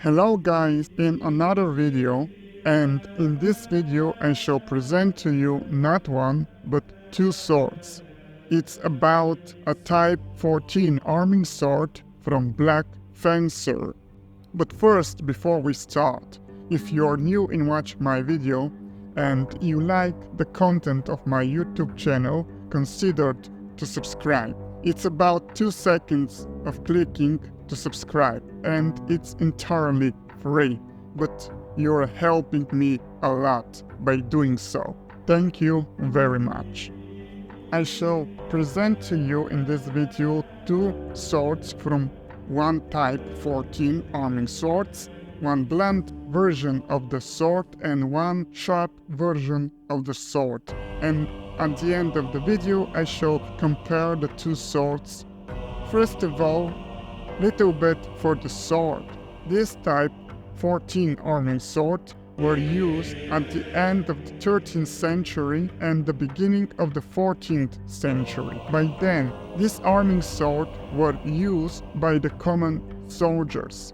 Hello guys, in another video, and in this video I shall present to you not one, but two swords. It's about a Type 14 arming sword from Black Fencer. But first, before we start, if you're new in watching my video and you like the content of my YouTube channel, consider to subscribe. It's about 2 seconds of clicking to subscribe, and it's entirely free, but you're helping me a lot by doing so. Thank you very much. I shall present to you in this video 2 swords from one Type 14 arming swords, one blunt version of the sword and one sharp version of the sword. And at the end of the video I shall compare the 2 swords. First of all, little bit for the sword. This Type 14 arming sword were used at the end of the 13th century and the beginning of the 14th century. By then, this arming sword were used by the common soldiers.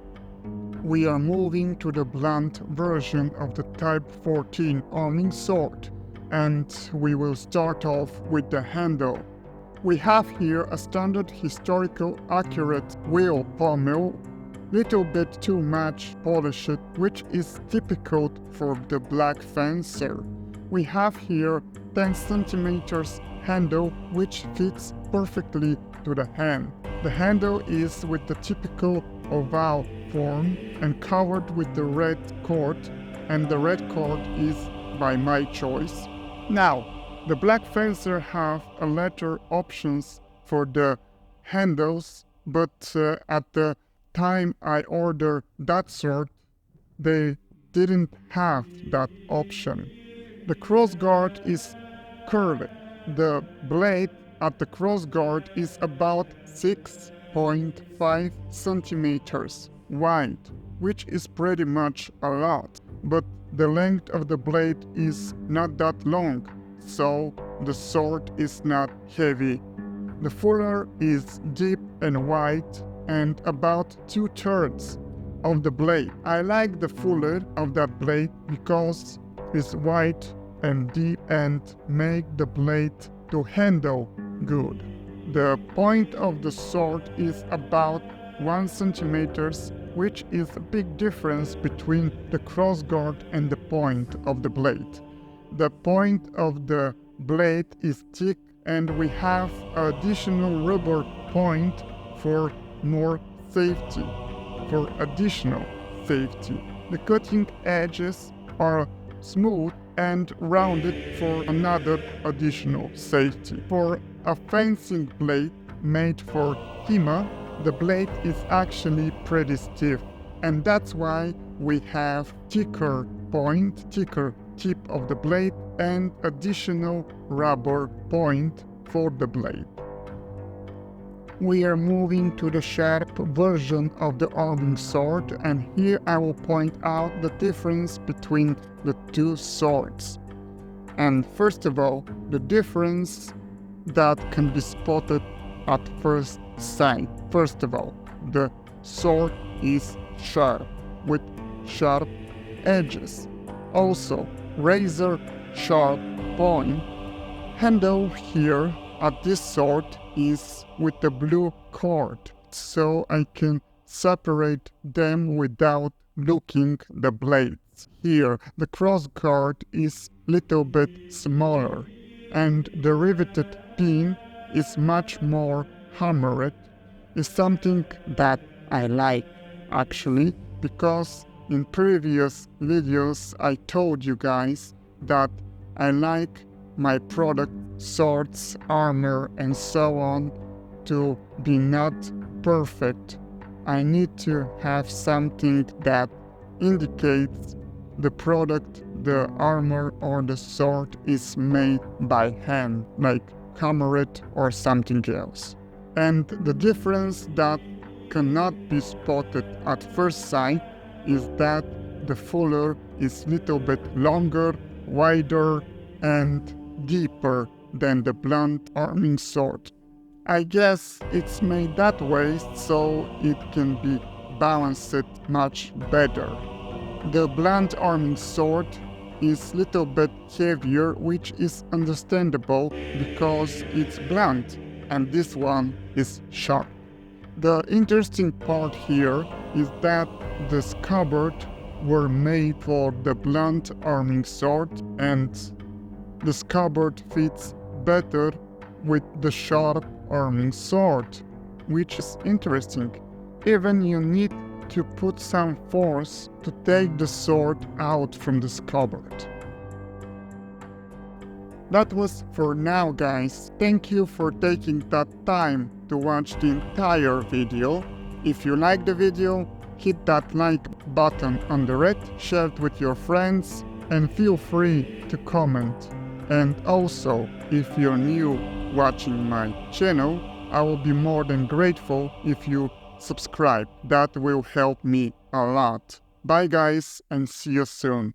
We are moving to the blunt version of the Type 14 arming sword, and we will start off with the handle. We have here a standard historical accurate wheel pommel, little bit too much polished, which is typical for the Black Fencer. We have here 10 centimeters handle, which fits perfectly to the hand. The handle is with the typical oval form and covered with the red cord, and the red cord is by my choice. Now, the Black Fencer have a later options for the handles, but at the time I ordered that sword, they didn't have that option. The crossguard is curved. The blade at the crossguard is about 6.5 centimeters wide, which is pretty much a lot, but the length of the blade is not that long, so the sword is not heavy. The fuller is deep and wide and about 2/3 of the blade. I like the fuller of that blade because it's wide and deep and make the blade to handle good. The point of the sword is about 1 centimeters, which is a big difference between the crossguard and the point of the blade. The point of the blade is thick and we have additional rubber point for more safety, for additional safety. The cutting edges are smooth and rounded for another additional safety. For a fencing blade made for HEMA, the blade is actually pretty stiff, and that's why we have thicker tip of the blade and additional rubber point for the blade. We are moving to the sharp version of the arming sword, and here I will point out the difference between the 2 swords. And first of all, the difference that can be spotted at first sight. First of all, the sword is sharp, with sharp edges. Also, razor sharp point. Handle here at this sword is with the blue cord, so I can separate them without looking the blades. Here, the cross guard is little bit smaller, and the riveted pin is much more hammered. It's something that I like, actually, because in previous videos I told you guys that I like my product, swords, armor and so on, to be not perfect. I need to have something that indicates the product, the armor or the sword is made by hand, like hammered or something else. And the difference that cannot be spotted at first sight is that the fuller is little bit longer, wider and deeper than the blunt arming sword. I guess it's made that way so it can be balance it much better. The blunt arming sword is little bit heavier, which is understandable because it's blunt, and this one is sharp. The interesting part here is that the scabbard were made for the blunt arming sword, and the scabbard fits better with the sharp arming sword, which is interesting. Even you need to put some force to take the sword out from the scabbard. That was for now, guys. Thank you for taking that time to watch the entire video. If you like the video, hit that like button under it, share it with your friends, and feel free to comment. And also, if you're new watching my channel, I will be more than grateful if you subscribe. That will help me a lot. Bye guys, and see you soon.